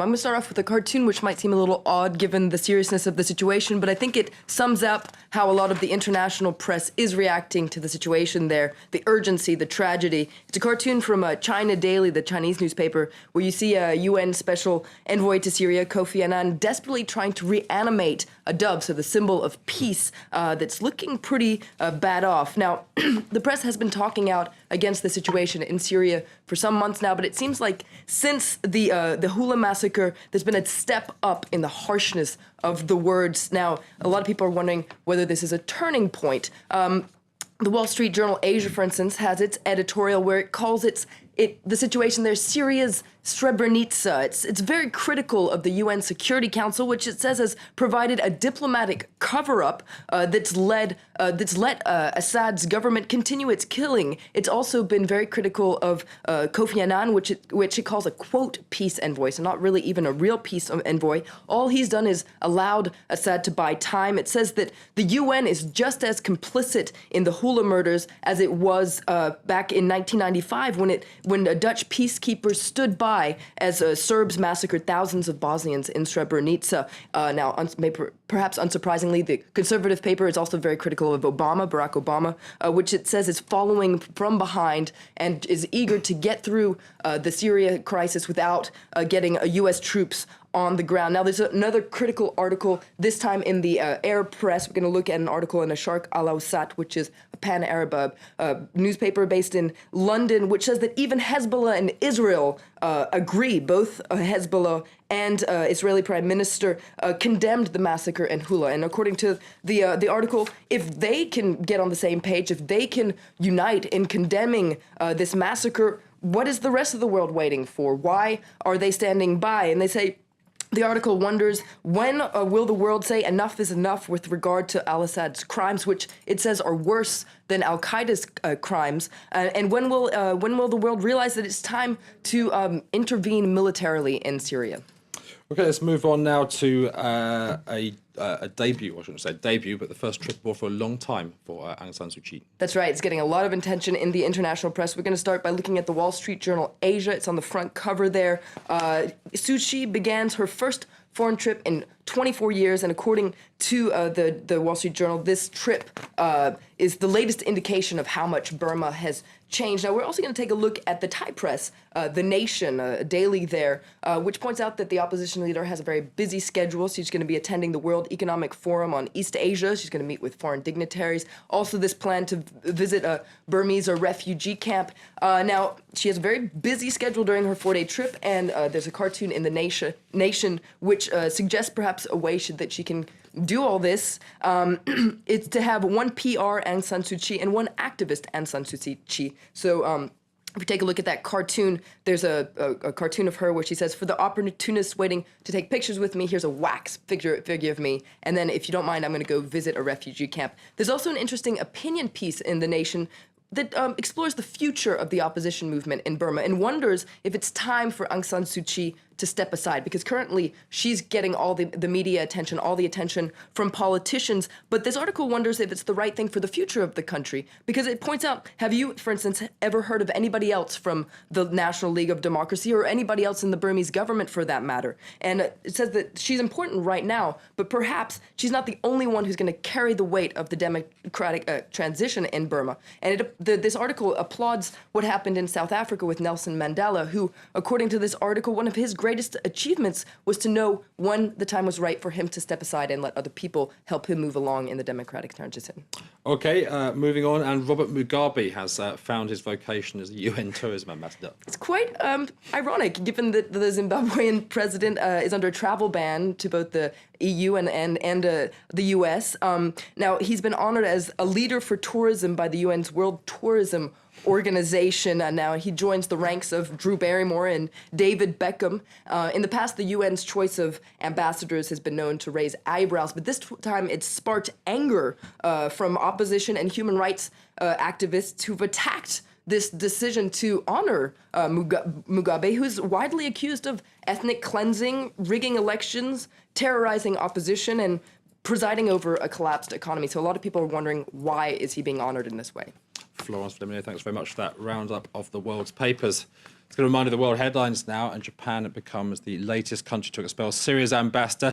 I'm going to start off with a cartoon which might seem a little odd given the seriousness of the situation, but I think it sums up how a lot of the international press is reacting to the situation there, the urgency, the tragedy. It's a cartoon from China Daily, the Chinese newspaper, where you see a UN special envoy to Syria, Kofi Annan, desperately trying to reanimate a dove, so the symbol of peace, that's looking pretty bad off. Now, the press has been talking out against the situation in Syria for some months now, but it seems like since the Hula massacre, there's been a step up in the harshness of the words. Now, a lot of people are wondering whether this is a turning point. The Wall Street Journal Asia, for instance, has its editorial where it calls the situation there Syria's Srebrenica. It's very critical of the UN Security Council, which it says has provided a diplomatic cover-up that's let Assad's government continue its killing. It's also been very critical of Kofi Annan, which it calls a, quote, peace envoy, so not really even a real peace envoy. All he's done is allowed Assad to buy time. It says that the UN is just as complicit in the Hula murders as it was back in 1995 when Dutch peacekeepers stood by as Serbs massacred thousands of Bosnians in Srebrenica. Now, perhaps unsurprisingly, the conservative paper is also very critical of Barack Obama, which it says is following from behind and is eager to get through the Syria crisis without getting U.S. troops on the ground. Now, there's another critical article, this time in the Arab press. We're going to look at an article in Asharq al-Awsat, which is a pan-Arab newspaper based in London, which says that even Hezbollah and Israel agree. Both Hezbollah and Israeli Prime Minister condemned the massacre in Hula. And according to the article, if they can get on the same page, if they can unite in condemning this massacre, what is the rest of the world waiting for? Why are they standing by? And they say, the article wonders, when will the world say enough is enough with regard to al-Assad's crimes, which it says are worse than al-Qaeda's crimes? And when will the world realize that it's time to intervene militarily in Syria? Okay, let's move on now to a debut. I shouldn't say debut, but the first trip abroad for a long time for Aung San Suu Kyi. That's right. It's getting a lot of attention in the international press. We're going to start by looking at the Wall Street Journal Asia. It's on the front cover there. Suu Kyi began her first foreign trip in 24 years, and according to the Wall Street Journal, this trip is the latest indication of how much Burma has changed. Now, we're also going to take a look at the Thai press, The Nation, daily there, which points out that the opposition leader has a very busy schedule. She's going to be attending the World Economic Forum on East Asia. She's going to meet with foreign dignitaries. Also, this plan to visit a Burmese refugee camp. Now, she has a very busy schedule during her 4-day trip, and there's a cartoon in The Nation which suggests perhaps a way that she can do all this. It's to have one PR Aung San Suu Kyi and one activist Aung San Suu Kyi. So if we take a look at that cartoon, there's a cartoon of her where she says, "For the opportunists waiting to take pictures with me, here's a wax figure of me. And then if you don't mind, I'm going to go visit a refugee camp." There's also an interesting opinion piece in The Nation that explores the future of the opposition movement in Burma and wonders if it's time for Aung San Suu Kyi to step aside, because currently she's getting all the media attention, all the attention from politicians. But this article wonders if it's the right thing for the future of the country, because it points out, have you, for instance, ever heard of anybody else from the National League of Democracy or anybody else in the Burmese government for that matter? And it says that she's important right now, but perhaps she's not the only one who's going to carry the weight of the democratic transition in Burma. And this article applauds what happened in South Africa with Nelson Mandela, who, according to this article, one of his greatest achievements was to know when the time was right for him to step aside and let other people help him move along in the democratic transition. Okay, moving on, and Robert Mugabe has found his vocation as a UN tourism ambassador. It's quite ironic, given that the Zimbabwean president is under a travel ban to both the EU and the US. Now, he's been honored as a leader for tourism by the UN's World Tourism Organization. Now he joins the ranks of Drew Barrymore and David Beckham. In the past, the UN's choice of ambassadors has been known to raise eyebrows, but this time it sparked anger from opposition and human rights activists who've attacked this decision to honor Mugabe, who's widely accused of ethnic cleansing, rigging elections, terrorizing opposition, and presiding over a collapsed economy. So a lot of people are wondering, why is he being honored in this way? Florence Flaminier, thanks very much for that roundup of the world's papers. It's going to remind you of the world headlines now, and Japan becomes the latest country to expel Syria's ambassador.